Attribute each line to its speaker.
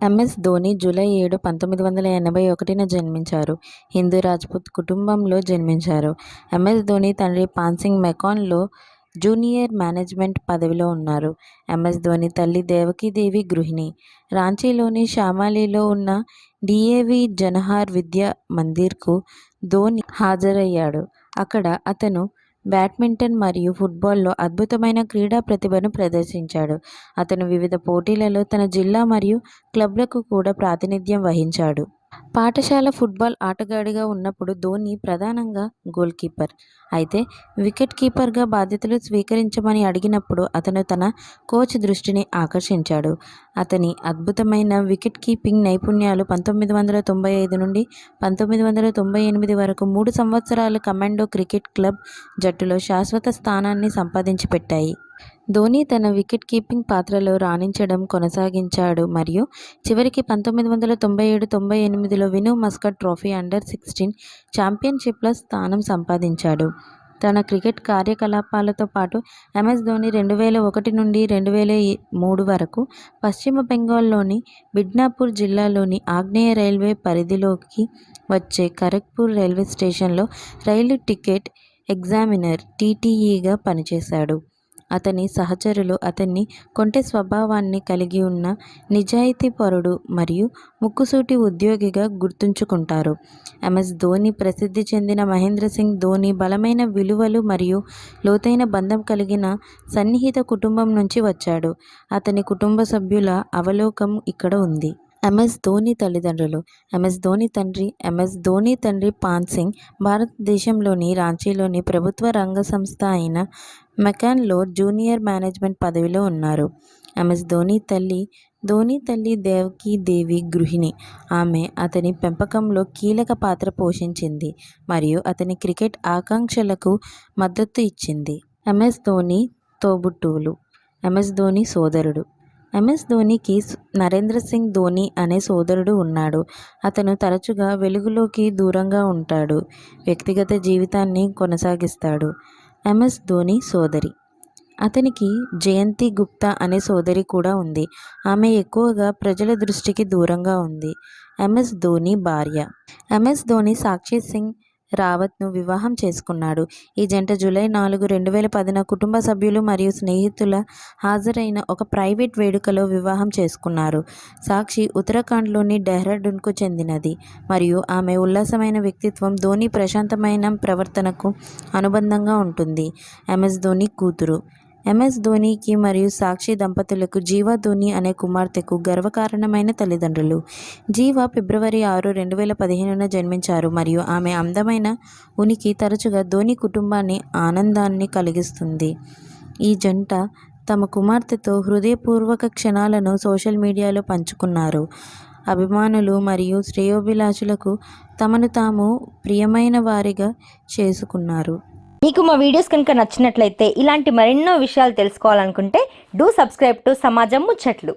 Speaker 1: MS Dhoni July 7, 1981న జన్మించారు. హిందూ రాజ్పుత్ కుటుంబంలో జన్మించారు. ఎంఎస్ ధోని తండ్రి పాన్సింగ్ మెకాన్లో జూనియర్ మేనేజ్మెంట్ పదవిలో ఉన్నారు. ఎంఎస్ ధోని తల్లి దేవకీదేవి గృహిణి. రాంచీలోని షామాలీలో ఉన్న డిఏవి జనహార్ విద్యా మందిర్కు ధోని హాజరయ్యాడు. అక్కడ అతను బ్యాడ్మింటన్ మరియు ఫుట్బాల్లో అద్భుతమైన క్రీడా ప్రతిభను ప్రదర్శించాడు. అతను వివిధ పోటీలలో తన జిల్లా మరియు క్లబ్లకు కూడా ప్రాతినిధ్యం వహించాడు. పాఠశాల ఫుట్బాల్ ఆటగాడిగా ఉన్నప్పుడు ధోని ప్రధానంగా గోల్ కీపర్. అయితే వికెట్ కీపర్గా బాధ్యతలు స్వీకరించమని అడిగినప్పుడు అతను తన కోచ్ దృష్టిని ఆకర్షించాడు. అతని అద్భుతమైన వికెట్ కీపింగ్ నైపుణ్యాలు 1995 నుండి 1998 వరకు 3 సంవత్సరాలు కమాండో క్రికెట్ క్లబ్ జట్టులో శాశ్వత స్థానాన్ని సంపాదించి పెట్టాయి. ధోని తన వికెట్ కీపింగ్ పాత్రలో రాణించడం కొనసాగించాడు మరియు చివరికి 1997-98లో వినూ మస్కట్ ట్రోఫీ అండర్-16 ఛాంపియన్షిప్లో స్థానం సంపాదించాడు. తన క్రికెట్ కార్యకలాపాలతో పాటు ఎంఎస్ ధోని 2001 నుండి 2003 వరకు పశ్చిమ బెంగాల్లోని మిడ్నాపూర్ జిల్లాలోని ఆగ్నేయ రైల్వే పరిధిలోకి వచ్చే ఖరగ్పూర్ రైల్వే స్టేషన్లో రైలు టికెట్ ఎగ్జామినర్ (టీటీఈగా) పనిచేశాడు. అతని సహచరులు అతన్ని కొంటె స్వభావాన్ని కలిగి ఉన్న నిజాయితీపరుడు మరియు ముక్కుసూటి ఉద్యోగిగా గుర్తుంచుకుంటారు. ఎంఎస్ ధోని ప్రసిద్ధి చెందిన మహేంద్ర సింగ్ ధోని బలమైన విలువలు మరియు లోతైన బంధం కలిగిన సన్నిహిత కుటుంబం నుంచి వచ్చాడు. అతని కుటుంబ సభ్యుల అవలోకనం ఇక్కడ ఉంది. ఎంఎస్ ధోని తల్లిదండ్రులు. ఎంఎస్ ధోని తండ్రి పాన్సింగ్ భారతదేశంలోని రాంచీలోని ప్రభుత్వ రంగ సంస్థ అయిన మెకాన్లో జూనియర్ మేనేజ్మెంట్ పదవిలో ఉన్నారు. ఎంఎస్ ధోని తల్లి దేవకీదేవి గృహిణి. ఆమె అతని పెంపకంలో కీలక పాత్ర పోషించింది మరియు అతని క్రికెట్ ఆకాంక్షలకు మద్దతు ఇచ్చింది. ఎంఎస్ ధోని తోబుట్టువులు. ఎంఎస్ ధోని సోదరుడు. ఎంఎస్ ధోనికి నరేంద్ర సింగ్ ధోని అనే సోదరుడు ఉన్నాడు. అతను తరచుగా వెలుగులోకి దూరంగా ఉంటాడు, వ్యక్తిగత జీవితాన్ని కొనసాగిస్తాడు. ఎంఎస్ ధోని సోదరి. అతనికి జయంతి గుప్తా అనే సోదరి కూడా ఉంది. ఆమె ఎక్కువగా ప్రజల దృష్టికి దూరంగా ఉంది. ఎంఎస్ ధోని భార్య. ఎంఎస్ ధోని సాక్షి సింగ్ రావత్ను వివాహం చేసుకున్నాడు. ఈ జంట జూలై 4, 2010న కుటుంబ సభ్యులు మరియు స్నేహితుల హాజరైన ఒక ప్రైవేట్ వేడుకలో వివాహం చేసుకున్నారు. సాక్షి ఉత్తరాఖండ్లోని డెహ్రాడూన్కు చెందినది మరియు ఆమె ఉల్లాసమైన వ్యక్తిత్వం ధోని ప్రశాంతమైన ప్రవర్తనకు అనుబంధంగా ఉంటుంది. ఎంఎస్ ధోని కూతురు. ఎంఎస్ ధోనికి మరియు సాక్షి దంపతులకు జీవా ధోని అనే కుమార్తెకు గర్వకారణమైన తల్లిదండ్రులు. జీవా ఫిబ్రవరి 6, 2015న జన్మించారు మరియు ఆమె అందమైన ఉనికి తరచుగా ధోని కుటుంబాన్ని ఆనందాన్ని కలిగిస్తుంది. ఈ జంట తమ కుమార్తెతో హృదయపూర్వక క్షణాలను సోషల్ మీడియాలో పంచుకున్నారు. అభిమానులు మరియు శ్రేయోభిలాషులకు తమను తాము ప్రియమైన వారిగా చేసుకున్నారు.
Speaker 2: మీకు మా వీడియోస్ కనుక నచ్చినట్లయితే ఇలాంటి మరెన్నో విషయాలు తెలుసుకోవాలనుకుంటే డూ సబ్స్క్రైబ్ టు సమాజం ముచ్చట్లు.